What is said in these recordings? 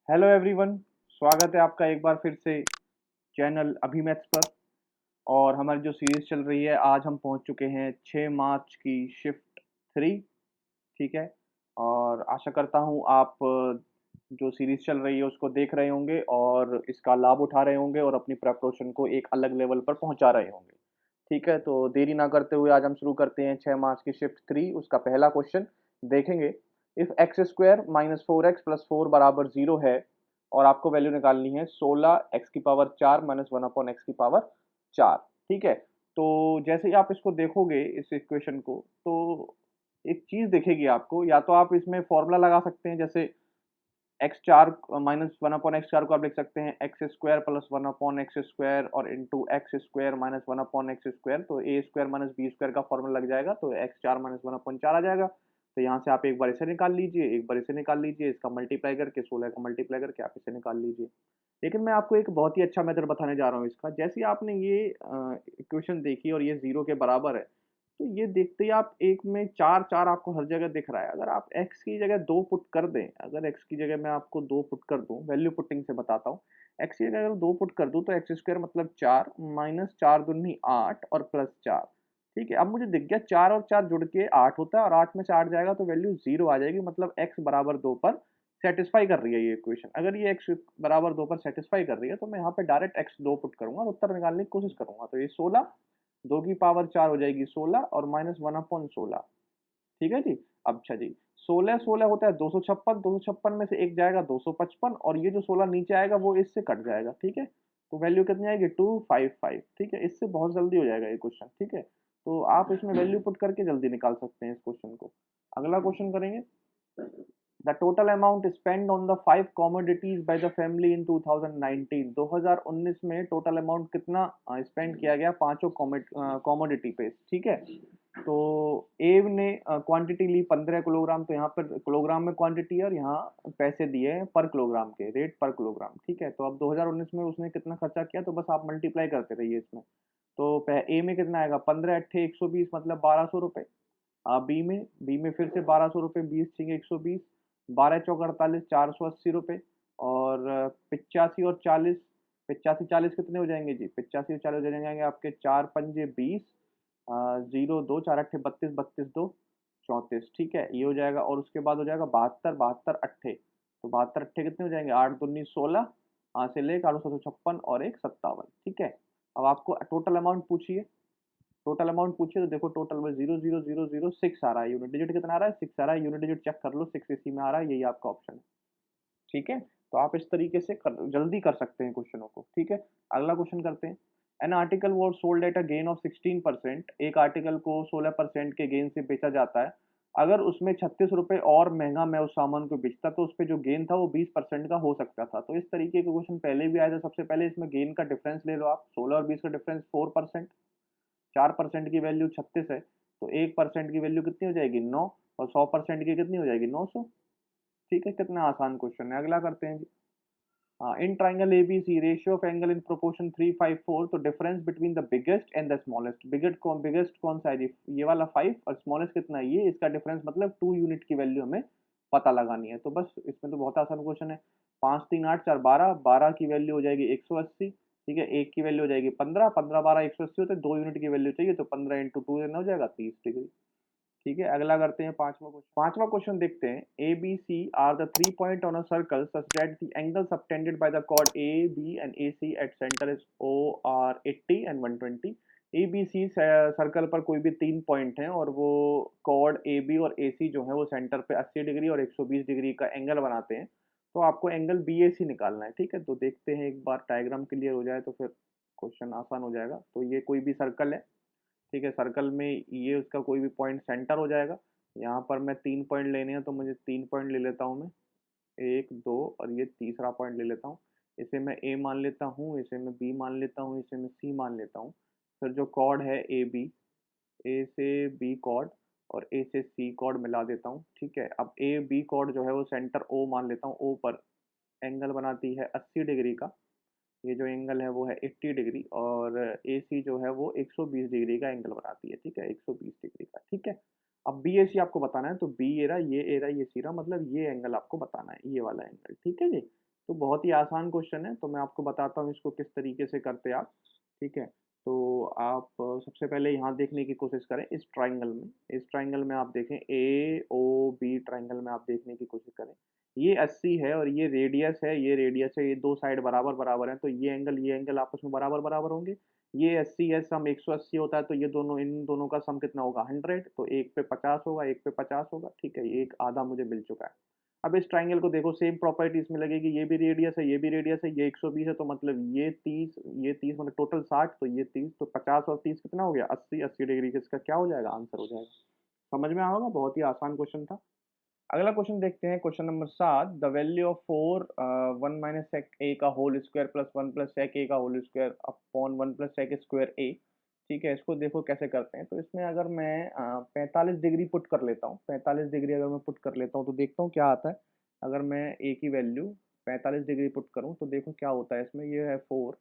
Hello everyone. स्वागत है आपका एक बार फिर से चैनल अभी मैथ्स पर। और हमारी जो सीरीज चल रही है, आज हम पहुंच चुके हैं 6 मार्च की शिफ्ट 3। ठीक है। और आशा करता हूं आप जो सीरीज चल रही है उसको देख रहे होंगे और इसका लाभ उठा रहे होंगे और अपनी प्रेपरेशन को एक अलग लेवल पर पहुंचा रहे होंगे। ठीक है, तो देरी ना करते हुए आज हम शुरू करते हैं 6 मार्च की शिफ्ट 3। उसका पहला क्वेश्चन देखेंगे। If x square minus 4x plus 4 बराबर 0 है और आपको वैल्यू निकालनी है 16 x की पावर 4 माइनस 1/x की पावर 4। ठीक है। तो जैसे ही आप इसको देखोगे इस इक्वेशन को, तो एक चीज दिखेगी आपको। या तो आप इसमें फॉर्मूला लगा सकते हैं, जैसे x4 माइनस 1/x4 को आप लिख सकते हैं X square plus 1/x square और into X square minus 1/x square. तो A square minus B square का फॉर्मूला लग जाएगा, तो x4 माइनस 1/4 आ जाएगा। तो यहाँ से आप एक बार इसे निकाल लीजिए, एक बार इसे निकाल लीजिए, इसका मल्टीप्लाई करके 16 का मल्टीप्लाई करके आप इसे निकाल लीजिए। लेकिन मैं आपको एक बहुत ही अच्छा मेथड बताने जा रहा हूँ इसका। जैसे ही आपने ये इक्वेशन देखी और ये जीरो के बराबर है, तो ये देखते ही आप एक में चार चार आपको हर जगह दिख रहा है। अगर आप x की जगह दो पुट कर दें, अगर x की जगह मैं आपको दो पुट कर दूं, वैल्यू पुटिंग से बताता हूँ। x की जगह अगर दो पुट कर दूं तो एक्स स्क्वायर मतलब 4 माइनस 4 दूनी 8 और प्लस 4। ठीक है, अब मुझे दिख गया 4 और 4 जुड़ के 8 होता है और 8 में से 8 जाएगा तो वैल्यू 0 आ जाएगी। मतलब x बराबर 2 पर सेटिस्फाई कर रही है ये इक्वेशन। अगर ये x बराबर 2 पर सेटिस्फाई कर रही है तो मैं यहाँ पे डायरेक्ट x 2 पुट करूंगा और उत्तर निकालने की कोशिश करूंगा। तो ये 16, 2 की पावर 4 हो जाएगी 16 और माइनस 1/16। ठीक है जी। अच्छा जी, 16 16 होता है 256, 256 में से एक जाएगा 255 और ये जो 16 नीचे आएगा वो इससे कट जाएगा। ठीक है, तो वैल्यू कितनी आएगी 255। ठीक है, इससे बहुत जल्दी हो जाएगा ये क्वेश्चन। ठीक है, तो आप इसमें वैल्यू पुट करके जल्दी निकाल सकते हैं इस क्वेश्चन को। अगला क्वेश्चन करेंगे। The total amount spent on the five commodities by the family in 2019। 2019 में टोटल अमाउंट कितना स्पेंड किया गया पांचों कॉमोडिटी पे। ठीक है, तो ए ने क्वांटिटी ली 15 किलोग्राम। तो यहाँ पर किलोग्राम में क्वांटिटी है और यहाँ पैसे दिए हैं पर किलोग्राम के, रेट पर किलोग्राम। ठीक है, तो अब 2019 में उसने कितना खर्चा किया, तो बस आप मल्टीप्लाई करते रहिए इसमें। तो ए में कितना आएगा 15 अट्ठे 120 मतलब 1200 रुपये। बी में फिर से 1200 रुपये, 20 6 120, 12 चौक 48, 480 रुपये। और 85 और 40, 85 40 कितने हो जाएंगे जी, 85 और 40 हो जाएंगे आपके 4 पंजे 20, 0 2 4 अट्ठे 32, 32 2 34। ठीक है, ये हो जाएगा। और उसके बाद हो जाएगा 72, 72 अट्ठे। तो 72 अट्ठे कितने हो जाएंगे 8 दूनी 16, यहाँ से लेकर 856 और एक 57। ठीक है, अब आपको टोटल अमाउंट पूछिए। टोटल अमाउंट पूछिए तो देखो टोटल में 0 0 0 0 6 आ रहा है। यूनिट डिजिट कितना आ रहा है 6 आ रहा है। यूनिट डिजिट चेक कर लो, 6 इसी में आ रहा है, यही आपका ऑप्शन है। ठीक है, तो आप इस तरीके से जल्दी कर सकते हैं क्वेश्चनों को। ठीक है, अगला क्वेश्चन करते हैं। An article was sold at a gain of 16%। एक आर्टिकल को 16% के गेन से बेचा जाता है। अगर उसमें 36 रुपए और महंगा मैं उस सामान को बेचता तो उस पर जो गेन था वो 20% का हो सकता था। तो इस तरीके के क्वेश्चन पहले भी आया था। सबसे पहले इसमें गेन का डिफरेंस ले लो आप, 16 और 20 का डिफरेंस 4%। 4% की वैल्यू 36 है, तो 1% की वैल्यू कितनी हो जाएगी 9, और 100% की कितनी हो जाएगी 900। ठीक है, कितना आसान क्वेश्चन है। अगला करते हैं जी। In triangle ABC ratio of angle in proportion 3 5 4। तो difference between the biggest and the smallest. Biggest कौन सा है जी, ये वाला 5, और स्मॉलेस्ट कितना है ये। इसका डिफरेंस मतलब 2 यूनिट की वैल्यू हमें पता लगानी है। तो बस इसमें तो बहुत आसान क्वेश्चन है। 5 3 8 4 12, 12 की वैल्यू हो जाएगी 180। ठीक है, एक की वैल्यू हो जाएगी 15, 15 12 180 होते हैं। 2 यूनिट की वैल्यू चाहिए तो 15 इंटू 2 देना हो जाएगा 30 डिग्री। ठीक है, अगला करते हैं पांचवा क्वेश्चन। पांचवा क्वेश्चन देखते हैं। A B C are the 3 point on a circle such that the angle subtended by the chord A B and A C at centre is O R 80 and 120। A B C circle पर कोई भी 3 point हैं और वो cord A B और ए सी जो है वो सेंटर पे 80 डिग्री और 120 डिग्री का एंगल बनाते हैं। तो आपको एंगल बी ए सी निकालना है। ठीक है, तो देखते हैं एक बार डायग्राम क्लियर हो जाए तो फिर क्वेश्चन आसान हो जाएगा। तो ये कोई भी सर्कल है। ठीक है, सर्कल में ये उसका कोई भी पॉइंट सेंटर हो जाएगा। यहाँ पर मैं 3 पॉइंट लेने हैं तो मुझे 3 पॉइंट ले लेता हूँ मैं, 1 2 और ये तीसरा पॉइंट ले लेता हूँ। इसे मैं ए मान लेता हूँ, इसे मैं बी मान लेता हूँ, इसे मैं सी मान लेता हूँ। फिर जो कॉर्ड है ए बी, ए से बी कॉर्ड और ए से सी कॉर्ड मिला देता हूँ। ठीक है, अब ए बी कॉर्ड जो है वो सेंटर ओ मान लेता हूँ। ओ पर एंगल बनाती है 80 डिग्री का। ये जो एंगल है वो है 80 डिग्री और ए सी जो है वो 120 डिग्री का एंगल बनाती है। ठीक है, 120 डिग्री का। ठीक है, अब बी ए सी आपको बताना है। तो बी ए रहा, ये सी रहा, मतलब ये एंगल आपको बताना है, ये वाला एंगल। ठीक है जी। बहुत ही आसान क्वेश्चन है, तो मैं आपको बताता हूँ इसको किस तरीके से करते आप, ठीक है। तो आप सबसे पहले यहाँ देखने की कोशिश करें इस ट्राइंगल में आप देखें ए ओ बी ट्राइंगल में आप देखने की कोशिश करें। ये 80 है और ये रेडियस है, ये दो साइड बराबर बराबर हैं, तो ये एंगल आपस में बराबर बराबर होंगे। ये 80 है, सम 180 होता है, तो ये दोनों इन दोनों का सम कितना होगा 100, तो एक पे 50 होगा, एक पे 50 होगा, ठीक है। ये एक आधा मुझे मिल चुका है। अब इस ट्राइंगल को देखो, सेम प्रॉपर्टी इसमें लगेगी, ये भी रेडियस है, ये भी रेडियस है, ये 120 है, तो मतलब ये 30 मतलब टोटल 60, तो ये 30, तो 50 और 30 कितना हो गया 80, 80 डिग्री का इसका क्या हो जाएगा आंसर हो जाएगा। समझ में आएगा, बहुत ही आसान क्वेश्चन था। अगला क्वेश्चन देखते हैं, question number 7, the value of 4 1 minus sec A का whole square plus 1 plus sec A का whole square upon 1 plus sec square A, ठीक है। इसको देखो कैसे करते हैं। तो इसमें अगर मैं 45 डिग्री पुट कर लेता हूँ, 45 डिग्री अगर मैं पुट कर लेता हूँ तो देखता हूँ क्या आता है। अगर मैं ए की वैल्यू 45 डिग्री पुट करूँ तो देखो क्या होता है इसमें। ये है 4,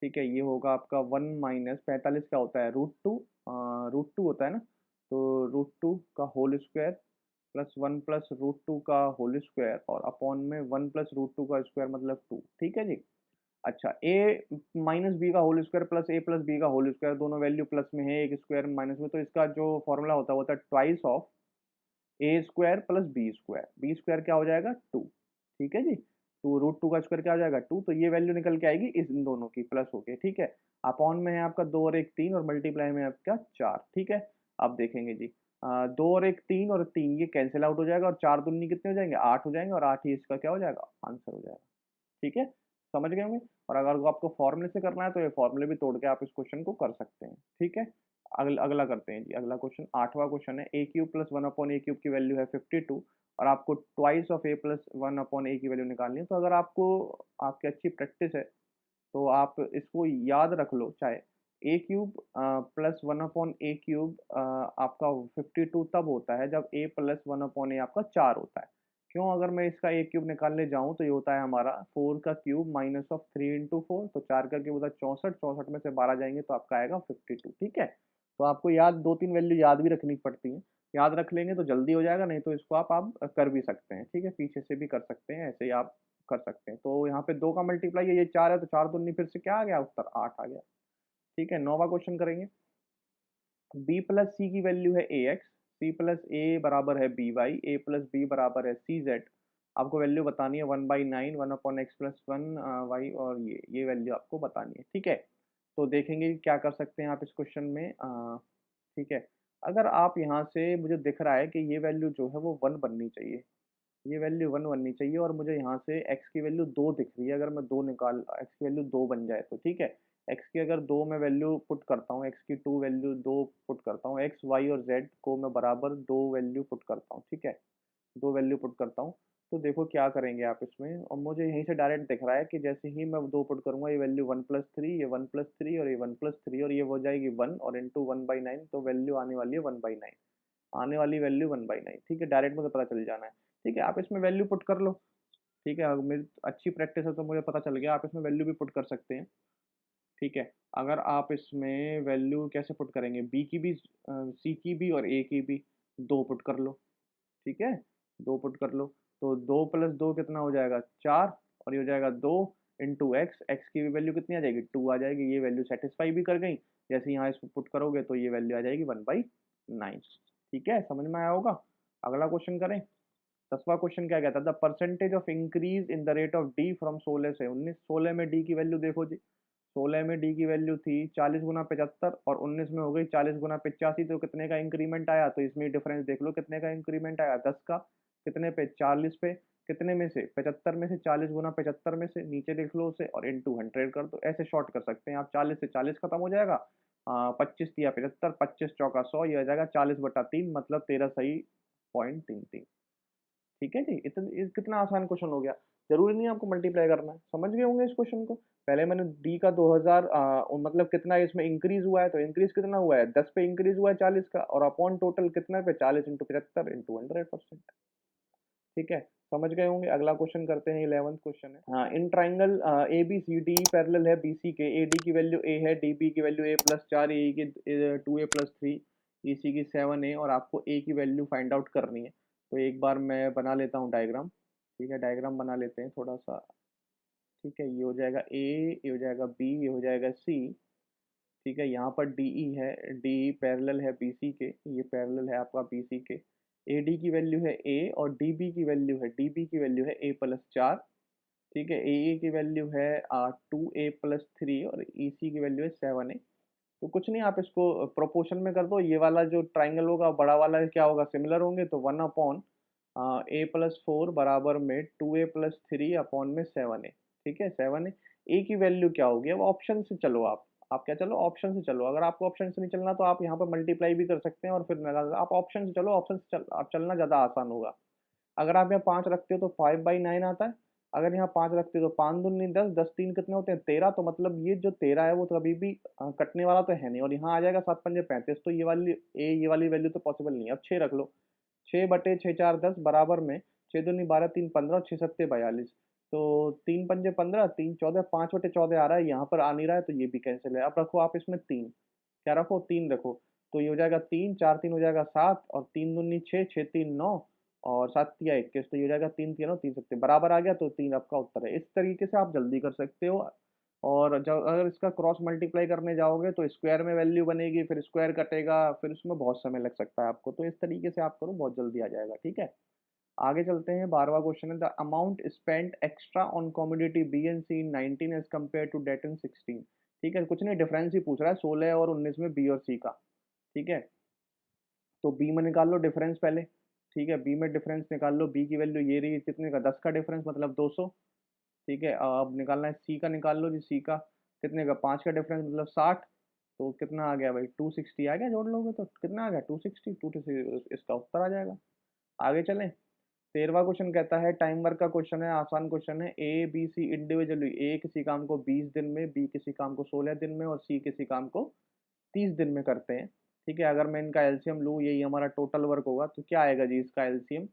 ठीक है। ये होगा आपका 1 माइनस 45 क्या होता है रूट टू होता है ना, तो रूट 2 का whole square plus 1 plus root 2 का होल स्क्वायर और अपॉन में 1 प्लस रूट 2 का स्क्वायर मतलब 2, ठीक है जी। अच्छा, ए माइनस बी का होल स्क्वायर प्लस ए प्लस बी का होल स्क्वायर, दोनों वैल्यू प्लस में है, एक स्क्वायर माइनस में, तो इसका जो फॉर्मूला होता है वो होता है twice of A square plus B square क्या हो जाएगा 2, ठीक है जी। तो रूट 2 का स्क्वायर क्या हो जाएगा 2, तो ये वैल्यू निकल के आएगी इस इन दोनों की प्लस होके, ठीक है। अपॉन में है आपका 2 और 1 3 और मल्टीप्लाई में आपका 4, ठीक है। अब देखेंगे जी, 2 और 1 3 और 3 ये कैंसिल आउट हो जाएगा और 4 दूनी कितने हो जाएंगे 8 हो जाएंगे और 8 ही इसका क्या हो जाएगा आंसर हो जाएगा, ठीक है। समझ गए होंगे। और अगर आपको फॉर्मूले से करना है तो ये फॉर्मूले भी तोड़ के आप इस क्वेश्चन को कर सकते हैं, ठीक है। अगला करते हैं जी। अगला क्वेश्चन 8वां क्वेश्चन है, A cube plus 1 upon A cube की वैल्यू है 52 और आपको twice of A plus 1 upon A की वैल्यू निकालनी है। तो अगर आपको आपकी अच्छी प्रैक्टिस है तो आप इसको याद रख लो, चाहे ए cube plus 1 upon A cube आपका 52 तब होता है जब ए प्लस 1 अपॉन ए आपका 4 होता है। क्यों? अगर मैं इसका ए क्यूब निकालने जाऊं तो ये होता है हमारा 4 का क्यूब माइनस ऑफ 3 इंटू 4, तो 4 का क्यूब होता है 64, 64 में से 12 जाएंगे तो आपका आएगा 52, ठीक है। तो आपको याद 2-3 वैल्यू याद भी रखनी पड़ती है, याद रख लेंगे तो जल्दी हो जाएगा, नहीं तो इसको आप कर भी सकते हैं, ठीक है। पीछे से भी कर सकते हैं, ऐसे ही आप कर सकते हैं। तो यहाँ पे 2 का मल्टीप्लाई है, ये 4 है, तो 4 दूनी फिर से क्या आ गया उत्तर 8 आ गया, ठीक है। 9वां क्वेश्चन करेंगे, बी प्लस सी की वैल्यू है ए एक्स, सी प्लस ए बराबर है बी वाई, ए प्लस बी बराबर है सी जेड। आपको वैल्यू बतानी है 1/9 1 अपॉन एक्स प्लस 1 वाई, और ये वैल्यू आपको बतानी है, ठीक है। तो देखेंगे कि क्या कर सकते हैं आप इस क्वेश्चन में, ठीक है। अगर आप यहाँ से, मुझे दिख रहा है कि ये वैल्यू जो है वो 1 बननी चाहिए, ये वैल्यू 1 बननी चाहिए, और मुझे यहाँ से x की वैल्यू 2 दिख रही है। अगर मैं 2 निकाल x की वैल्यू 2 बन जाए तो ठीक है। x की अगर 2 में वैल्यू पुट करता हूँ, x की 2 वैल्यू 2 पुट करता हूँ, x y और z को मैं बराबर 2 वैल्यू पुट करता हूँ, ठीक है। 2 वैल्यू पुट करता हूँ, तो देखो क्या करेंगे आप इसमें। और मुझे यहीं से डायरेक्ट दिख रहा है कि जैसे ही मैं 2 पुट करूंगा, ये वैल्यू 1+3, ये 1+3 और ये 1+3 और ये हो जाएगी 1 और इंटू 1/9, तो वैल्यू आने वाली है 1/9, आने वाली वैल्यू 1/9, ठीक है। डायरेक्ट मुझे पता चल जाना है, ठीक है। आप इसमें वैल्यू पुट कर लो, ठीक है। अगर मेरी अच्छी प्रैक्टिस है तो मुझे पता चल गया, आप इसमें वैल्यू भी पुट कर सकते हैं, ठीक है। अगर आप इसमें वैल्यू कैसे पुट करेंगे, बी की भी सी की भी और ए की भी 2 पुट कर लो, ठीक है। 2 पुट कर लो, तो 2 प्लस 2 कितना हो जाएगा 4, और ये हो जाएगा 2 इंटू एक्स, एक्स की भी वैल्यू कितनी आ जाएगी 2 आ जाएगी। ये वैल्यू सेटिस्फाई भी कर गई, जैसे यहाँ इसको पुट करोगे तो ये वैल्यू आ जाएगी 1/9, ठीक है। समझ में आया होगा। अगला क्वेश्चन करें। 10वां क्वेश्चन क्या कहता था, the percentage of increase in the rate of D from 16 से 19। 16 में डी की वैल्यू देखो जी, 16 में डी की वैल्यू थी 40 गुना 75 और 19 में हो गई 40 गुना 85, तो कितने का इंक्रीमेंट आया। तो इसमें डिफरेंस देख लो, कितने का इंक्रीमेंट आया 10 का, कितने पे 40 पे, कितने में से 75 में से, 40 गुना 75 में से, नीचे देख लो उसे और इंटू 100 कर दो। ऐसे शॉर्ट कर सकते हैं आप, 40 से 40 खत्म हो जाएगा, 25 या 75, 25 चौका 100, ये आ जाएगा 40/3, मतलब 13 सही पॉइंट 33, ठीक है जी। इतना कितना आसान क्वेश्चन हो गया, जरूरी नहीं है आपको मल्टीप्लाई करना है, समझ गए होंगे इस क्वेश्चन को। पहले मैंने डी का 2000 मतलब कितना इसमें इंक्रीज हुआ है, तो इंक्रीज कितना हुआ है 10 पे इंक्रीज हुआ है 40 का, और अपॉन टोटल कितना पे 40 इंटू 75 इंटू 100%, ठीक है। समझ गए होंगे। अगला क्वेश्चन करते हैं, 11th क्वेश्चन है। हाँ, in triangle A B C D parallel है बी सी के, ए डी की वैल्यू ए है, डी बी की वैल्यू a+4, ए की 2a+3, ई सी की 7a, और आपको ए की वैल्यू फाइंड आउट करनी है। तो एक बार मैं बना लेता हूँ डायग्राम, ठीक है। डायग्राम बना लेते हैं थोड़ा सा, ठीक है, ये हो जाएगा ए, ये हो जाएगा बी, ये हो जाएगा सी। ठीक है, यहाँ पर डी ई है, डी ई पैरेलल है बी सी के, ये पैरेलल है आपका बी सी के। ए डी की वैल्यू है ए और डी बी की वैल्यू है, डी बी की वैल्यू है ए प्लस 4। ठीक है, ए की वैल्यू है 2a+3 और ई सी की वैल्यू है 7a। तो कुछ नहीं, आप इसको प्रोपोर्शन में कर दो, ये वाला जो ट्राइंगल होगा बड़ा वाला क्या होगा, सिमिलर होंगे, तो 1/a+4 बराबर में 2a+3 अपॉन में 7a। ठीक है, 7a। ए की वैल्यू क्या होगी, अब ऑप्शन से चलो, आप क्या चलो, ऑप्शन से चलो। अगर आपको ऑप्शन से नहीं चलना तो आप यहाँ पर मल्टीप्लाई भी कर सकते हैं और फिर आप ऑप्शन से चलो, ऑप्शन से आप चलना ज़्यादा आसान होगा। अगर आप यहाँ 5 रखते हो तो 5/9 आता है। अगर यहाँ 5 रखते हो तो 5 दूनी 10, 10 3 कितने होते हैं 13। तो मतलब ये जो 13 है वो तो कभी भी कटने वाला तो है नहीं, और यहाँ आ जाएगा 7 पंजे 35। तो ये वाली वैल्यू तो पॉसिबल नहीं है। अब 6 रख लो, 6/6 4 10 बराबर में 6 दूनी 12 3 15 और 6 सत्ते 42। तो 3 पंजे 15, 3 14, 5/14 आ रहा है, यहाँ पर आ नहीं रहा है, तो ये भी कैंसिल है। अब रखो आप इसमें 3, क्या रखो 3 रखो। तो ये हो जाएगा 3, 4 3 हो जाएगा 7 और 3 दूनी 6, 6 3 9 और 7 तिया 21। तो ये हो जाएगा 3 3 9 3 सत्ते बराबर आ गया, तो 3 आपका उत्तर है। इस तरीके से आप जल्दी कर सकते हो। और जब अगर इसका क्रॉस मल्टीप्लाई करने जाओगे तो स्क्वायर में वैल्यू बनेगी, फिर स्क्वायर कटेगा, फिर उसमें बहुत समय लग सकता है आपको। तो इस तरीके से आप करो, बहुत जल्दी आ जाएगा। ठीक है, आगे चलते हैं। 12वां क्वेश्चन है, the amount spent extra on commodity B and C in 19 as compare to date in 16। ठीक है, कुछ नहीं, डिफरेंस ही पूछ रहा है 16 और 19 में बी और सी का। ठीक है, तो बी में निकाल लो डिफरेंस पहले। ठीक है, बी में डिफरेंस निकाल लो, बी की वैल्यू ये रही, कितने का, 10 का डिफरेंस मतलब 200। ठीक है, अब निकालना है सी का, निकाल लो जी सी का, कितने का, 5 का डिफरेंस मतलब 60। तो कितना आ गया भाई, 260 आ गया, जोड़ लोगे तो कितना आ गया, 260, 260 इसका उत्तर आ जाएगा। आगे चलें। 13वां क्वेश्चन कहता है, टाइम वर्क का क्वेश्चन है, आसान क्वेश्चन है। ए बी सी इंडिविजुअली, ए किसी काम को 20 दिन में, बी किसी काम को 16 दिन में और सी किसी काम को 30 दिन में करते हैं। ठीक है, अगर मैं इनका एलसीएम लूँ, यही हमारा टोटल वर्क होगा, तो क्या आएगा जी इसका एलसीएम।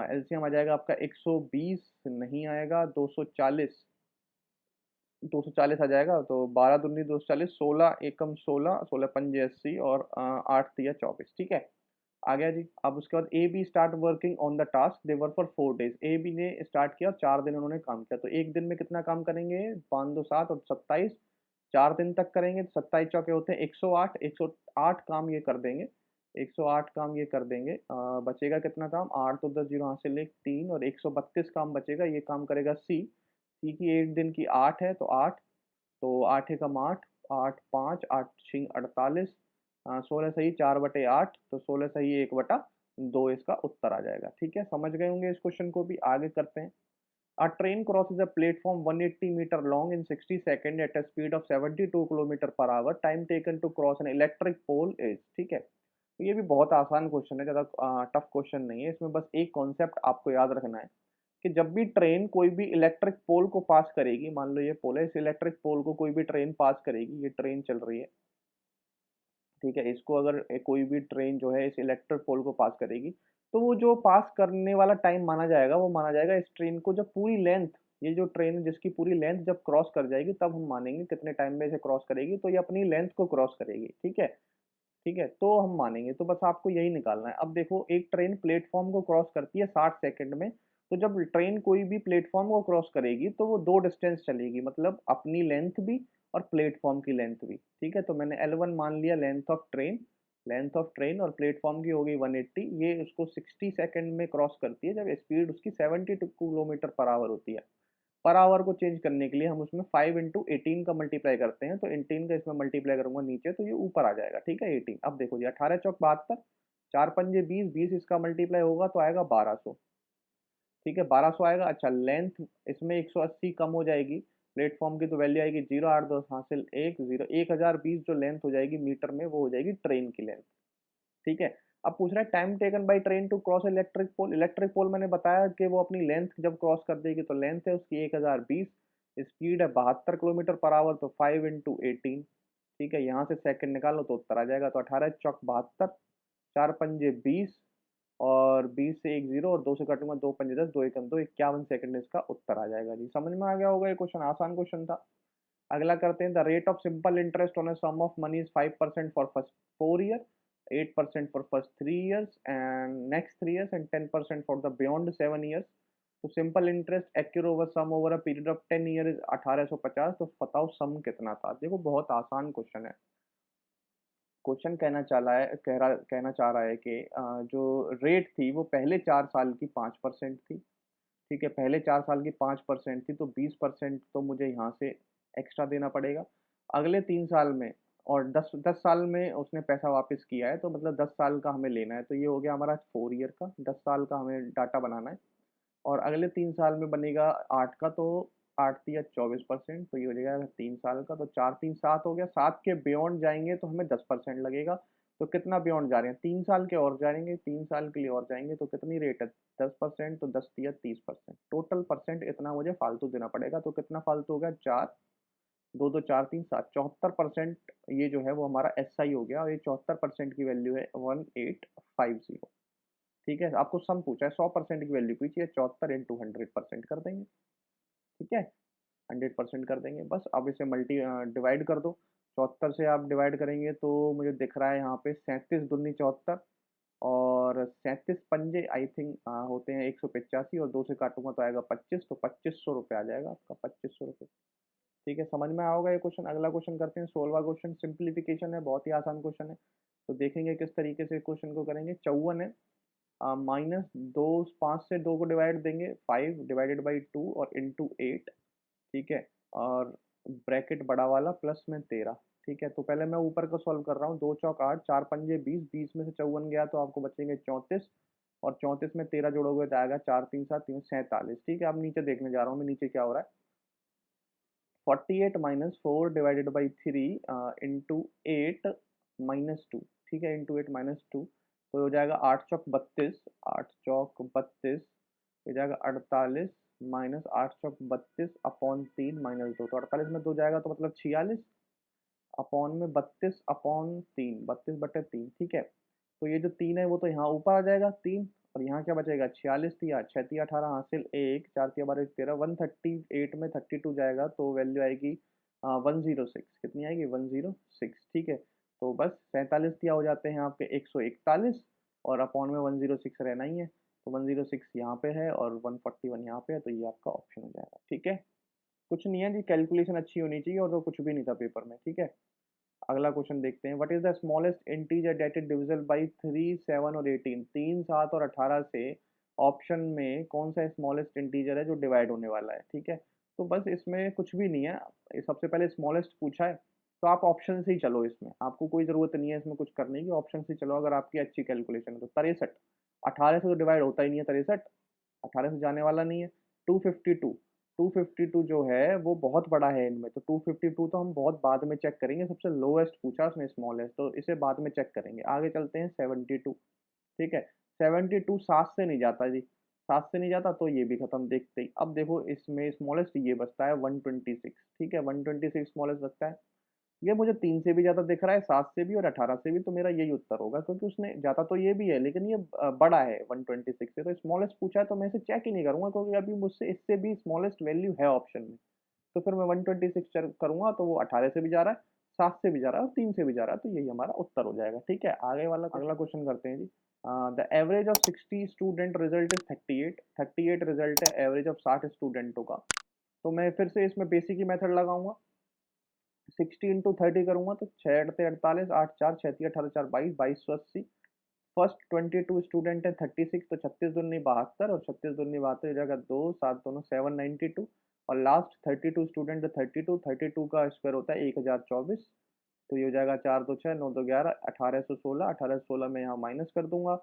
एलसीएम आ जाएगा आपका 120, नहीं आएगा, 240, 240 आ जाएगा। तो 12 दूनी 240, 16 एकम 16, 16 पंजे 80 और 8 तिया 24। ठीक है, आ गया जी। अब उसके बाद A B start working on the task, they work for 4 days। A B ने स्टार्ट किया, 4 दिन उन्होंने काम किया। तो एक दिन में कितना काम करेंगे, 5 2 7 और 27, 4 दिन तक करेंगे। 27 चौके होते हैं 108, 108 काम ये कर देंगे, 108 काम ये कर देंगे। बचेगा कितना काम, 8 तो 10 जीरो हासिल, एक 3 और 132 काम बचेगा। ये काम करेगा सी, सी की एक दिन की 8 है तो 8, तो 8 एकम 8, 8 5 8 6 48, 16 सही 4/8, तो 16 सही 1/2 इसका उत्तर आ जाएगा। ठीक है, समझ गए होंगे इस क्वेश्चन को भी। आगे करते हैं। A train crosses a platform 180 meter long in 60 seconds at a speed of 72 kilometre per hour. Time taken to cross an electric pole is. ठीक है, तो ये भी बहुत आसान क्वेश्चन है, ज़्यादा टफ क्वेश्चन नहीं है। इसमें बस एक कॉन्सेप्ट आपको याद रखना है कि जब भी ट्रेन कोई भी इलेक्ट्रिक पोल को पास करेगी, मान लो ये पोल है, इस इलेक्ट्रिक पोल को कोई भी ट्रेन पास करेगी, ये ट्रेन चल रही है। ठीक है, इसको अगर कोई भी ट्रेन जो है इस इलेक्ट्रिक पोल को पास करेगी, तो वो जो पास करने वाला टाइम माना जाएगा, वो माना जाएगा इस ट्रेन को जब पूरी लेंथ, ये जो ट्रेन है जिसकी पूरी लेंथ जब क्रॉस कर जाएगी, तब हम मानेंगे कितने टाइम में इसे क्रॉस करेगी। तो ये अपनी लेंथ को क्रॉस करेगी। ठीक है, ठीक है, तो हम मानेंगे। तो बस आपको यही निकालना है। अब देखो, एक ट्रेन प्लेटफॉर्म को क्रॉस करती है 60 सेकंड में। तो जब ट्रेन कोई भी प्लेटफॉर्म को क्रॉस करेगी तो वो दो डिस्टेंस चलेगी, मतलब अपनी लेंथ भी और प्लेटफॉर्म की लेंथ भी। ठीक है, तो मैंने L1 मान लिया, length of train, length of train, और प्लेटफॉर्म की हो गई 180। ये उसको 60 सेकंड में क्रॉस करती है जब स्पीड उसकी 72 किलोमीटर पर आवर होती है। पर आवर को चेंज करने के लिए हम उसमें 5 इंटू 18 का मल्टीप्लाई करते हैं। तो 18 का इसमें मल्टीप्लाई करूंगा नीचे, तो ये ऊपर आ जाएगा। ठीक है, 18। अब देखो जी, 18 चौक 72, 4 पंजे 20, 20 इसका मल्टीप्लाई होगा तो आएगा 1200। ठीक है, 1200 आएगा। अच्छा, लेंथ इसमें 180 कम हो जाएगी प्लेटफॉर्म की, तो वैल्यू आएगी 0 8 2 हासिल 1 0, 1020 जो लेंथ हो जाएगी मीटर में, वो हो जाएगी ट्रेन की लेंथ। ठीक है, अब पूछ रहा है time taken by train to cross electric pole. Electric pole मैंने बताया कि वो अपनी लेंथ जब क्रॉस कर देगी, तो लेंथ है उसकी 1020, स्पीड है 72 किलोमीटर पर आवर, तो 5 इंटू 18। ठीक है, यहाँ से सेकंड निकालो तो उत्तर आ जाएगा। तो 18 चौक 72, 4 पंजे 20 और 20 से एक जीरो और 2 से कटूंगा, 2 पंजे 10, 2 एकम 2, 51 सेकंड इसका उत्तर आ जाएगा जी। समझ में आ गया होगा, ये क्वेश्चन आसान क्वेश्चन था। अगला करते हैं। The rate of simple interest on a sum of money is 5% for first 4 year, 8% for first 3 years and next 3 years and 10% for the beyond 7 years। तो simple interest accrue over sum over a period of 10 year is 1850। तो बताओ सम कितना था। देखो बहुत आसान question है। Question कहना चाह रहा है कि जो रेट थी वो पहले 4 साल की 5% थी। ठीक है, पहले 4 साल की 5% थी, तो 20% तो मुझे यहाँ से एक्स्ट्रा देना पड़ेगा। अगले 3 साल में और दस दस साल में उसने पैसा वापस किया है, तो मतलब 10 साल का हमें लेना है। तो ये हो गया हमारा 4 ईयर का, 10 साल का हमें डाटा बनाना है। और अगले 3 साल में बनेगा 8 का, तो 8 या 24%, तो ये हो जाएगा 3 साल का। तो 4 3 7 हो गया। 7 के बियॉन्ड जाएंगे तो हमें 10% लगेगा। तो कितना बियॉन्ड जा रहे हैं, 3 साल के और जाएंगे, 3 साल के लिए और जाएंगे, तो कितनी रेट है 10%, तो 10 या 30%। टोटल परसेंट इतना मुझे फालतू देना पड़ेगा। तो कितना फालतू हो गया, 4 2 2 4 3 7, 74%। ये जो है वो हमारा एस आई हो गया, और ये 74% की वैल्यू है 1850। ठीक है, आपको सम पूछा है, 100% की वैल्यू पूछी है, 74 इंटू 100% कर देंगे। ठीक है, 100% कर देंगे बस। अब इसे डिवाइड कर दो। 74 से आप डिवाइड करेंगे तो मुझे दिख रहा है यहाँ पे 37 दूनी 74, और 37 पंजे आई थिंक होते हैं 185, और 2 से काटूंगा तो आएगा 25, तो 2500 रुपये आ जाएगा आपका, 2500 रुपये। ठीक है, समझ में आओगा ये क्वेश्चन। अगला क्वेश्चन करते हैं, 16वां क्वेश्चन। सिंप्लीफिकेशन है, बहुत ही आसान क्वेश्चन है। तो देखेंगे किस तरीके से क्वेश्चन को करेंगे। 54 है, माइनस दो, 5 से 2 को डिवाइड देंगे, 5 डिवाइडेड बाई 2 और इंटू 8। ठीक है, और ब्रैकेट बड़ा वाला प्लस में 13। ठीक है, तो पहले मैं ऊपर का सॉल्व कर रहा हूँ। 2 चौक 8, 4 पंजे 20, 20 में से 54 गया तो आपको बचेंगे 34, और 34 में 13 जोड़ोगे तो आएगा 4 3 7 3 47। ठीक है, अब नीचे देखने जा रहा हूँ मैं, नीचे क्या हो रहा है। 48 - 4 डिवाइडेड बाई 3 इंटू 8 - 2। ठीक है, इंटू 8 - 2, तो हो जाएगा 8 चौक 32, 8 चौक 32, हो जाएगा 48, माइनस 8 चौक 32 अपॉन 3 -2, तो 48 में 2 जाएगा तो मतलब 46, अपॉन में 32 अपॉन 3, 32/3। ठीक है, तो ये जो 3 है वो तो यहाँ ऊपर आ जाएगा 3, और यहाँ क्या बचेगा 46, 6 3 18 हासिल 1, 4 3 12 13, 138 में 32 जाएगा तो वैल्यू आएगी 106। कितनी आएगी 106। ठीक है, तो बस 47 दिया हो जाते हैं आपके 141, और अपॉन में 106 रहना ही है, तो 106 यहाँ पे है और 141 यहाँ पे है, तो ये आपका ऑप्शन हो जाएगा। ठीक है, कुछ नहीं है जी, कैलकुलेशन अच्छी होनी चाहिए, और तो कुछ भी नहीं था पेपर में। ठीक है, अगला क्वेश्चन देखते हैं। What is the smallest integer that is divisible by 3 7 और 18। 3 7 और 18 से ऑप्शन में कौन सा स्मॉलेस्ट इंटीजर है जो डिवाइड होने वाला है। ठीक है, तो बस इसमें कुछ भी नहीं है। सबसे पहले स्मॉलेस्ट पूछा है, तो आप ऑप्शन से ही चलो। इसमें आपको कोई ज़रूरत नहीं है इसमें कुछ करने की, ऑप्शन से चलो अगर आपकी अच्छी कैलकुलेशन है तो। 63, 18 से तो डिवाइड होता ही नहीं है 63, 18 से जाने वाला नहीं है। 252, 252 जो है वो बहुत बड़ा है इनमें, तो 252 तो हम बहुत बाद में चेक करेंगे। सबसे लोएस्ट पूछा उसने स्मॉलेस्ट, तो इसे बाद में चेक करेंगे। आगे चलते हैं 72। ठीक है, 72 7 से नहीं जाता जी, 7 से नहीं जाता, तो ये भी खत्म देखते ही। अब देखो इसमें स्मॉलेस्ट ये बचता है 126। ठीक है, 126 स्मॉलेस्ट बचता है। ये मुझे 3 से भी ज़्यादा दिख रहा है, 7 से भी और 18 से भी, तो मेरा यही उत्तर होगा, क्योंकि उसने जाता तो ये भी है लेकिन ये बड़ा है 126 से। तो स्मॉलेस्ट पूछा है तो मैं इसे चेक ही नहीं करूंगा, क्योंकि अभी मुझसे इससे भी स्मॉलेस्ट वैल्यू है ऑप्शन में। तो फिर मैं 126 करूंगा तो वो 18 से भी जा रहा है, 7 से भी जा रहा है और 3 से भी जा रहा है, तो यही हमारा उत्तर हो जाएगा। ठीक है, आगे वाला अगला क्वेश्चन करते हैं जी। The average of 60 student result is 38। 38 result है एवरेज ऑफ 60 स्टूडेंटों का। तो मैं फिर से इसमें बेसिक ही मेथड लगाऊंगा। 60 इंटू 30 करूंगा तो 6 8 48, 8 4 6 3 18 4 22, 2280। फर्स्ट 22 स्टूडेंट है 36, तो 36 दूनी 72, और 36 दूनी 72 हो जाएगा 2 7 दोनों 792। और लास्ट 32 स्टूडेंट है 32 का स्क्वायर होता है 1024, तो ये हो जाएगा 4 2 6 9 2 11, 1816। 1816 में यहाँ माइनस कर दूंगा,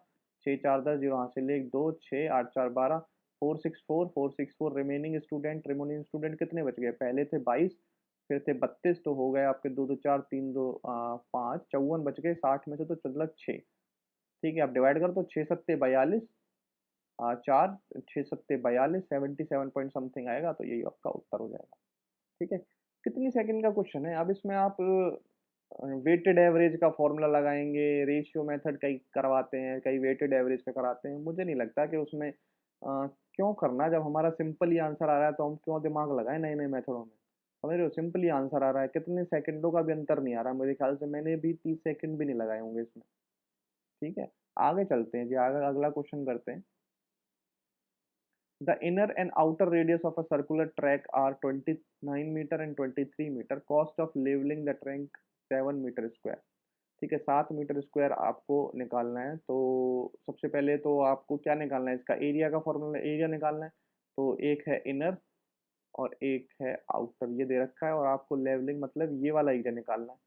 6 4 10, 0 यहाँ से ले 2 6 8 4 12, 464 रिमेनिंग स्टूडेंट कितने बच गए। पहले थे 22, फिर थे 32, तो हो गए आपके 2 2 4 3 2 5, 54 बच गए 60 में से, तो मतलब 6। ठीक है, आप डिवाइड कर दो, 6 7 42, 4, 6 7 42, 77 पॉइंट समथिंग आएगा, तो यही आपका उत्तर हो जाएगा। ठीक है, कितनी सेकंड का क्वेश्चन है। अब इसमें आप वेटेड एवरेज का फॉर्मूला लगाएंगे, रेशियो मेथड कई करवाते हैं, कई वेटेड एवरेज का कराते हैं। मुझे नहीं लगता कि उसमें क्यों करना, जब हमारा सिंपल ही आंसर आ रहा है तो हम क्यों दिमाग लगाएं नए नए मेथडों में। समझ रहे हो, सिंपल ही आंसर आ रहा है, कितने सेकंडों का भी अंतर नहीं आ रहा मेरे ख्याल से। मैंने भी 30 सेकंड भी नहीं लगाए होंगे इसमें। ठीक है, आगे चलते हैं जी, आगे अगला क्वेश्चन करते हैं। The inner and outer radius of a circular track are 29 metre and 23 metre, cost of levelling the track 7 metre square. ठीक है, 7 मीटर स्क्वायर आपको निकालना है। तो सबसे पहले तो आपको क्या निकालना है, इसका एरिया का फॉर्मूला, एरिया निकालना है। तो एक है इनर और एक है आउटर, ये दे रखा है, और आपको लेवलिंग मतलब ये वाला एरिया निकालना है।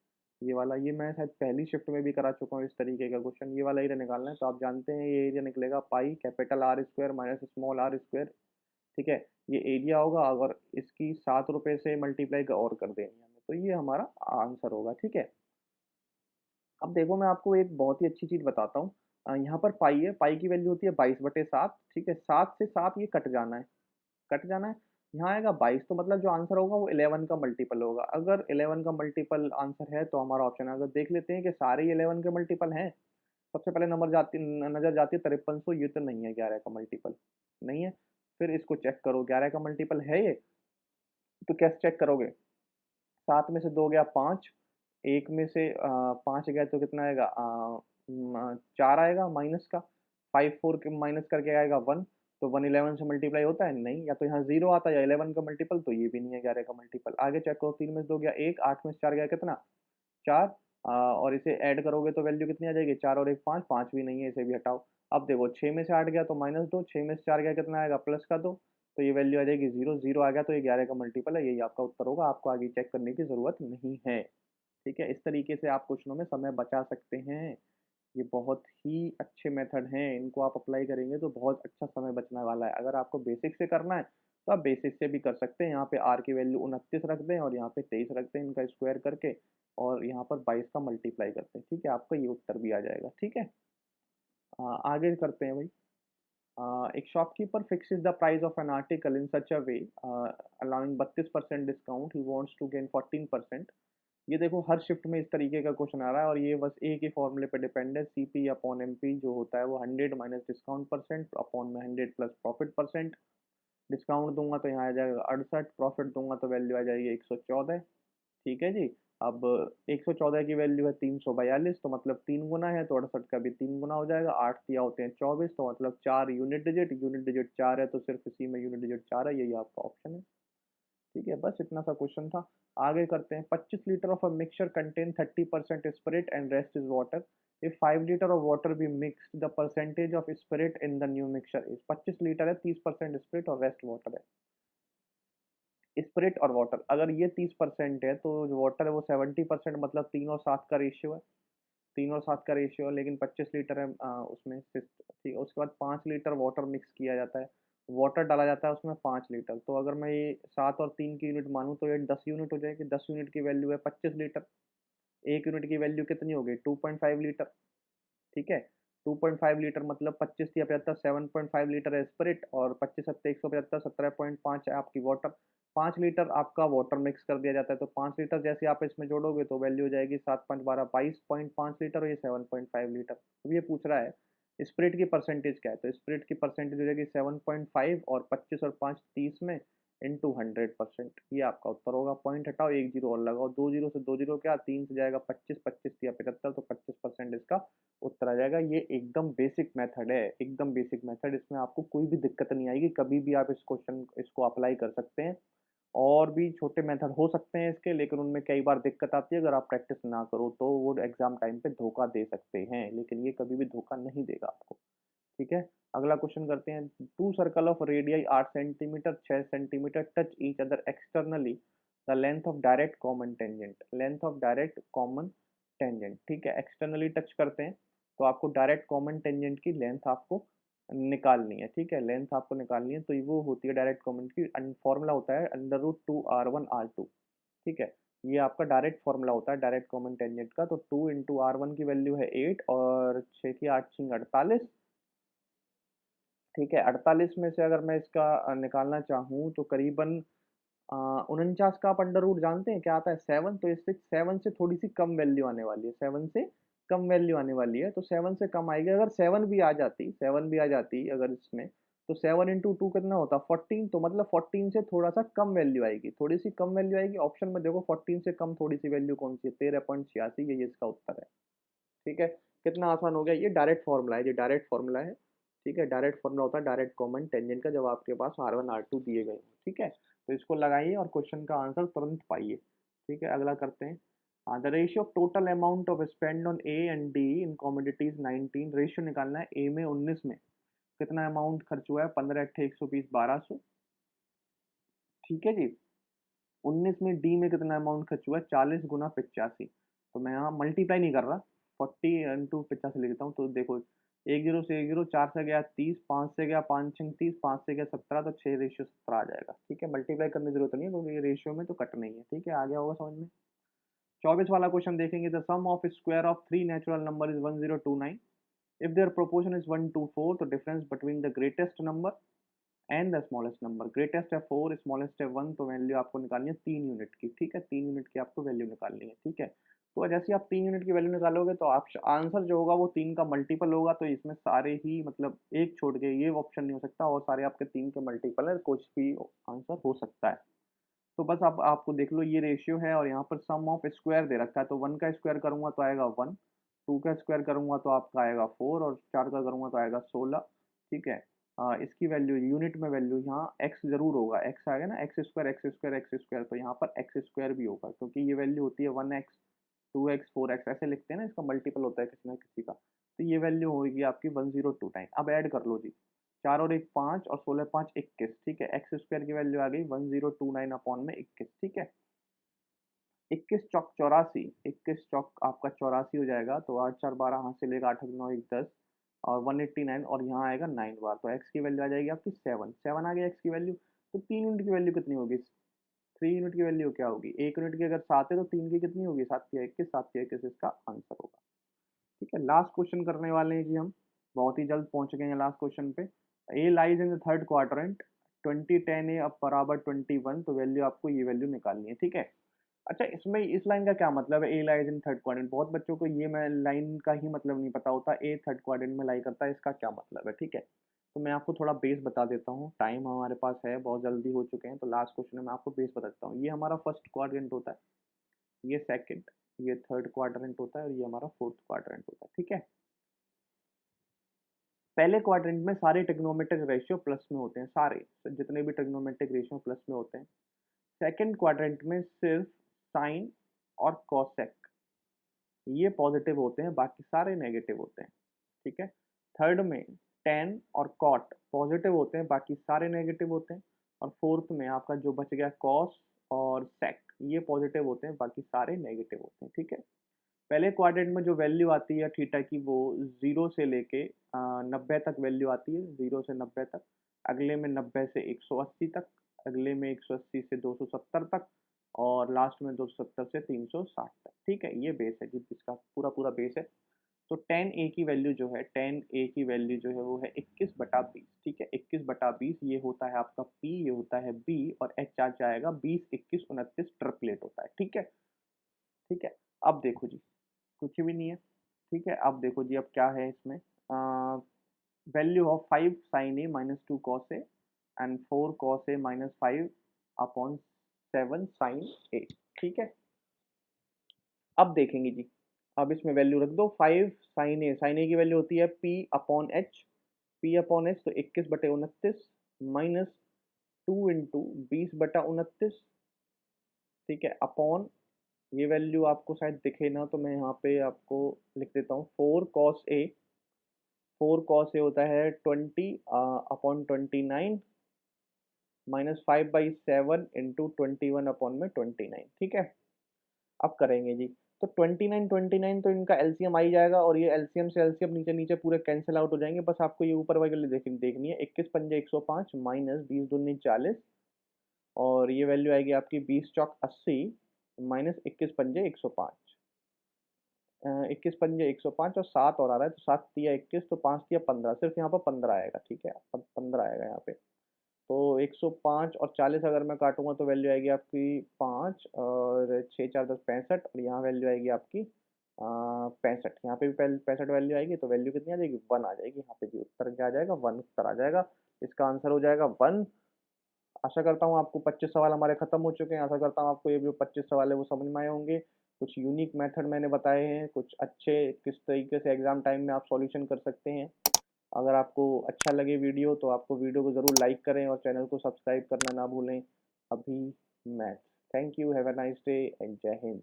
ये वाला, ये मैं शायद पहली शिफ्ट में भी करा चुका हूँ इस तरीके का क्वेश्चन। ये वाला एरिया निकालना है, तो आप जानते हैं ये एरिया निकलेगा pi capital R square minus small R square. ठीक है, ये एरिया होगा, अगर इसकी 7 रुपये से मल्टीप्लाई और कर देनी है हमें, तो ये हमारा आंसर होगा। ठीक है, अब देखो मैं आपको एक बहुत ही अच्छी चीज़ बताता हूँ। यहाँ पर पाई है, पाई की वैल्यू होती है 22/7। ठीक है, 7 से 7 ये कट जाना है, कट जाना है। यहाँ आएगा 22, तो मतलब जो आंसर होगा वो 11 का मल्टीपल होगा। अगर 11 का मल्टीपल आंसर है तो हमारा ऑप्शन है। अगर देख लेते हैं कि सारे 11 के मल्टीपल हैं, सबसे पहले नज़र जाती है 5300, ये तो नहीं है 11 का मल्टीपल, नहीं है। फिर इसको चेक करो, 11 का मल्टीपल है ये, तो कैसे चेक करोगे? 7 में से 2 गया 5, 1 में से 5 गया तो कितना आएगा? 4 आएगा माइनस का, 5 4 के माइनस करके आएगा 1। तो 1 11 से मल्टीप्लाई होता है? नहीं, या तो यहाँ 0 आता है या 11 का मल्टीपल, तो ये भी नहीं है 11 का मल्टीपल। आगे चेक करो, 3 में से 2 गया 1, 8 में से 4 गया कितना? 4। और इसे ऐड करोगे तो वैल्यू कितनी आ जाएगी? 4 और 1 5, 5 भी नहीं है, इसे भी हटाओ। अब देखो 6 में से 8 गया तो -2, 6 में से 4 गया कितना आएगा? प्लस का 2, तो ये वैल्यू आ जाएगी 0, 0 आ गया तो ये 11 का मल्टीपल है, यही आपका उत्तर होगा। आपको आगे चेक करने की ज़रूरत नहीं है। ठीक है, इस तरीके से आप क्वेश्चनों में समय बचा सकते हैं। ये बहुत ही अच्छे मेथड हैं, इनको आप अप्लाई करेंगे तो बहुत अच्छा समय बचने वाला है। अगर आपको बेसिक से करना है तो आप बेसिक से भी कर सकते हैं। यहाँ पे आर की वैल्यू 29 रख दें और यहाँ पे 23 रख दें, इनका स्क्वायर करके, और यहाँ पर 22 का मल्टीप्लाई करते हैं। ठीक है, आपका ये उत्तर भी आ जाएगा। ठीक है, आगे करते हैं भाई। एक shopkeeper fixes the price of an article in such a way allowing 32% discount, he wants to gain 14%। ये देखो हर शिफ्ट में इस तरीके का क्वेश्चन आ रहा है, और ये बस एक ही फॉर्मूले पे डिपेंड है। सीपी अपॉन एमपी जो होता है वो 100 माइनस डिस्काउंट परसेंट अपॉन में 100 प्लस प्रॉफिट परसेंट। डिस्काउंट दूंगा तो यहाँ आ जाएगा 68, प्रॉफिट दूंगा तो वैल्यू आ जाएगी 114। ठीक है जी। अब 114 की वैल्यू है 342, तो मतलब 3 गुना है, तो 68 का भी 3 गुना हो जाएगा। 8 दिया होते हैं 24, तो मतलब 4 यूनिट डिजिट, यूनिट डिजिट 4 है तो सिर्फ इसी में यूनिट डिजिट 4 है, यही आपका ऑप्शन है। ठीक है, बस इतना सा क्वेश्चन था। आगे करते हैं। 25 litre of a mixture contain 30% spirit and rest is water. If 5 litre of water be mixed the percentage of spirit in the new mixture is. 25 litre है, 30% स्पिरिट और रेस्ट वाटर है। स्पिरिट और water, अगर ये 30% है तो जो water है वो 70%, मतलब 3 और 7 का रेशियो है। 3 और 7 का रेशियो है, लेकिन 25 लीटर है उसमें ठीक है। उसके बाद 5 लीटर वाटर मिक्स किया जाता है, वाटर डाला जाता है उसमें 5 लीटर। तो अगर मैं ये 7 और 3 की यूनिट मानूँ तो ये 10 यूनिट हो जाएगी। 10 यूनिट की वैल्यू है 25 लीटर। 1 यूनिट की वैल्यू कितनी हो गई? 2.5 लीटर। ठीक है, 2.5 लीटर मतलब 25 या 75, 7.5 लीटर है स्पिरिट, और 25 सत्ते 175, 17.5 है आपकी वाटर। 5 लीटर आपका वाटर मिक्स कर दिया जाता है, तो 5 लीटर जैसे आप इसमें जोड़ोगे तो वैल्यू हो जाएगी 7 5 12 22.5 लीटर, और ये 7.5 लीटर। अब ये पूछ रहा है स्पिरिट की परसेंटेज क्या है, तो स्पिरिट की परसेंटेज हो जाएगी 7.5, और 25 और 5 30 में इंटू 100%। ये आपका उत्तर होगा। पॉइंट हटाओ, एक जीरो और लगाओ, 2 जीरो से 2 जीरो क्या, 3 से जाएगा 25, 25 या 75, तो 25% इसका उत्तर आ जाएगा। ये एकदम बेसिक मेथड है, एकदम बेसिक मेथड। इसमें आपको कोई भी दिक्कत नहीं आएगी, कभी भी आप इस क्वेश्चन इसको अप्लाई कर सकते हैं। और भी छोटे मेथड हो सकते हैं इसके, लेकिन उनमें कई बार दिक्कत आती है। अगर आप प्रैक्टिस ना करो तो वो एग्जाम टाइम पे धोखा दे सकते हैं, लेकिन ये कभी भी धोखा नहीं देगा आपको। ठीक है, अगला क्वेश्चन करते हैं। Two circles of radii 8 centimetre 6 centimetre touch each other externally, the length of direct common tangent, length of direct common tangent. ठीक है, एक्सटर्नली टच करते हैं तो आपको डायरेक्ट कॉमन टेंजेंट की लेंथ आपको निकालनी है। ठीक है, लेंथ आपको निकालनी है, तो वो होती है डायरेक्ट कॉमन की, फॉर्मूला होता है √2r1r2। ठीक है, ये आपका डायरेक्ट फॉर्मूला होता है डायरेक्ट कॉमन टेंजेंट का। तो 2 × r1 की वैल्यू है 8, और 6 की 8 6 48। ठीक है, 48 में से अगर मैं इसका निकालना चाहूँ तो करीबन 49 का आप अंडर रूट जानते हैं क्या आता है? 7। तो इससे 7 से थोड़ी सी कम वैल्यू आने वाली है, 7 से कम वैल्यू आने वाली है, तो 7 से कम आएगी। अगर 7 भी आ जाती, 7 भी आ जाती अगर इसमें, तो 7 इंटू 2 कितना होता? 14। तो मतलब 14 से थोड़ा सा कम वैल्यू आएगी, थोड़ी सी कम वैल्यू आएगी। ऑप्शन में देखो 14 से कम थोड़ी सी वैल्यू कौन सी है? 13.86, ये इसका उत्तर है। ठीक है, कितना आसान हो गया। ये डायरेक्ट फॉर्मूला है, ये डायरेक्ट फॉर्मूला है। ठीक है, डायरेक्ट फॉर्मूला होता है डायरेक्ट कॉमन टेंजेंट का जब आपके पास R1 R2 दिए गए हों, ठीक है। तो इसको लगाइए और क्वेश्चन का आंसर तुरंत पाइए। ठीक है, अगला करते हैं। The ratio of total amount of spend on A and D in commodities 19। Ratio निकालना है। ए में 19 में कितना अमाउंट खर्च हुआ है? 15 अट्ठे 120 1200। ठीक है जी। 19 में डी में कितना अमाउंट खर्च हुआ है? 40 गुना 85। तो मैं यहाँ मल्टीप्लाई नहीं कर रहा, 40 × 85 लिखता हूँ। तो देखो, एक जीरो से एक जीरो, 4 से गया 30, 5 से गया 5 छंग 30, 5 से गया 17, तो 6 रेशियो 17 आ जाएगा। ठीक है, मल्टीप्लाई करने की जरूरत नहीं है क्योंकि ये रेशियो में तो कट नहीं है। ठीक है, आ गया होगा समझ में। 24 वाला क्वेश्चन देखेंगे। The sum of square of three natural number is 1029। If their proportion is 1 to 4, तो difference between the greatest number and the smallest number. Greatest है 4, स्मॉलेस्ट है 1, तो वैल्यू आपको निकालनी है 3 यूनिट की। ठीक है, 3 यूनिट की आपको वैल्यू निकालनी है। ठीक है, तो जैसे ही आप 3 यूनिट की वैल्यू निकालोगे तो आप आंसर जो होगा वो 3 का मल्टीपल होगा। तो इसमें सारे ही मतलब एक छोड़ के ये ऑप्शन नहीं हो सकता, और सारे आपके 3 के मल्टीपल है, कुछ भी आंसर हो सकता है। तो बस आप आपको देख लो, ये रेशियो है और यहाँ पर सम ऑफ स्क्वायर दे रखा है। तो 1 का स्क्वायर करूंगा तो आएगा 1, 2 का स्क्वायर करूंगा तो आपका आएगा 4, और 4 का करूंगा तो आएगा 16। ठीक है, इसकी वैल्यू यूनिट में वैल्यू यहाँ x जरूर होगा। x आएगा ना, x square x square x square, तो यहाँ पर एक्स स्क्वायर भी होगा क्योंकि ये वैल्यू होती है 1x 2x 4x, ऐसे लिखते हैं ना, इसका मल्टीपल होता है किसी ना किसी का। तो ये वैल्यू होगी आपकी 102 टाइम। अब ऐड कर लो जी, 4 और 1 5 और 16 5 21। ठीक है, एक्स स्क्वायर की वैल्यू आ गई 1029 अपॉन में 21। ठीक है, 21 चौक 84, 21 चौक आपका 84 हो जाएगा। तो 8 4 12, हाथ से लेगा 8 9 1 10, और 189, और यहाँ आएगा 9 बार। तो एक्स की वैल्यू आ जाएगी आपकी 7 7 आ गई एक्स की वैल्यू। तो 3 यूनिट की वैल्यू कितनी होगी? 3 यूनिट की वैल्यू क्या होगी? 1 यूनिट की अगर 7 है तो 3 की कितनी होगी? 7 की 21, 7 की 21 इसका आंसर होगा। ठीक है, लास्ट क्वेश्चन करने वाले हैं जी हम। बहुत ही जल्द पहुंच गए हैं लास्ट क्वेश्चन पे। A lies in the third quadrant, 20 10 A अब बराबर 21, तो वैल्यू आपको ये वैल्यू निकालनी है। ठीक है, अच्छा, इसमें इस लाइन का क्या मतलब है? ए लाइज इन थर्ड क्वाड्रेंट। बहुत बच्चों को ये मैं लाइन का ही मतलब नहीं पता होता, ए थर्ड क्वाड्रेंट में लाई करता है, इसका क्या मतलब है। ठीक है, तो मैं आपको थोड़ा बेस बता देता हूँ। टाइम हमारे पास है, बहुत जल्दी हो चुके हैं, तो लास्ट क्वेश्चन में मैं आपको बेस बता देता हूँ। ये हमारा फर्स्ट क्वाड्रेंट होता है, ये सेकंड, ये थर्ड क्वाड्रेंट होता है, और ये हमारा फोर्थ क्वाड्रेंट होता है। ठीक है, पहले क्वाड्रेंट में सारे ट्रिग्नोमेट्रिक रेशियो प्लस में होते हैं, सारे जितने भी ट्रिग्नोमेट्रिक रेशियो प्लस में होते हैं। सेकंड क्वाड्रेंट में सिर्फ साइन और कॉसेक ये पॉजिटिव होते हैं, बाकी सारे नेगेटिव होते हैं। ठीक है, थर्ड में टेन और कॉट पॉजिटिव होते हैं, बाकी सारे नेगेटिव होते हैं। और फोर्थ में आपका जो बच गया कॉस और सेक, ये पॉजिटिव होते हैं, बाकी सारे नेगेटिव होते हैं। ठीक है, पहले क्वाड्रेंट में जो वैल्यू आती है थीटा की, वो 0 से लेके 90 तक वैल्यू आती है, 0 से 90 तक। अगले में 90 से 180 तक, अगले में 180 से 270 तक, और लास्ट में 270 से 360 तक। ठीक है, ये बेस है जी, इसका पूरा पूरा बेस है। तो 10 ए की वैल्यू जो है, 10 ए की वैल्यू जो है वो है 21/20। ठीक है, 21/20 ये होता है आपका पी, ये होता है बी, और एच आ जाएगा 20 21 29 ट्रिपलेट होता है। ठीक है, ठीक है, अब देखो जी, कुछ भी नहीं है। ठीक है, अब देखो जी, अब क्या है इसमें, value of 5 sine A minus 2 cos A and 4 cos A minus 5 upon 7 sine A. ठीक है, अब देखेंगे जी, अब इसमें वैल्यू रख दो। 5 साइन ए की वैल्यू होती है P upon H, P upon H तो 21/29 माइनस 2 इंटू 20/29। ठीक है, अपॉन ये वैल्यू आपको शायद दिखे ना, तो मैं यहाँ पे आपको लिख देता हूँ 4 कॉस ए। 4 कॉस ए होता है 20 अपॉन 29 माइनस 5/7 इंटू 21 अपॉन में 29। ठीक है, अब करेंगे जी। तो 29 29 तो इनका एलसीएम आ ही जाएगा, और ये एलसीएम से एलसीएम नीचे नीचे पूरे कैंसिल आउट हो जाएंगे। बस आपको ये ऊपर वाली देखनी है। 21 पंजे 105 माइनस 20 दूनी 40, और ये वैल्यू आएगी आपकी 20 चौक 80 माइनस 21 पंजे 105। 21 पंजे 105 और 7 और आ रहा है, तो 7 तिया 21, तो 5 तिया 15, सिर्फ यहाँ पर 15 आएगा। ठीक है, 15 आएगा यहाँ पे। तो 105 और 40 अगर मैं काटूंगा तो वैल्यू आएगी आपकी 5, और 6 4 10 65, और यहाँ वैल्यू आएगी आपकी 65। यहाँ पे भी पहले 65 वैल्यू आएगी, तो वैल्यू कितनी आ जाएगी? 1 आ जाएगी। यहाँ पे जी उत्तर क्या आ जाएगा? 1 उत्तर आ जाएगा। इसका आंसर हो जाएगा 1। आशा करता हूँ आपको 25 सवाल हमारे खत्म हो चुके हैं। आशा करता हूँ आपको ये जो 25 सवाल है वो समझ में आए होंगे। कुछ यूनिक मेथड मैंने बताए हैं, कुछ अच्छे किस तरीके से एग्जाम टाइम में आप सॉल्यूशन कर सकते हैं। अगर आपको अच्छा लगे वीडियो तो आपको वीडियो को ज़रूर लाइक करें और चैनल को सब्सक्राइब करना ना भूलें। अभी maths. Thank you, have a nice day and जय हिंद।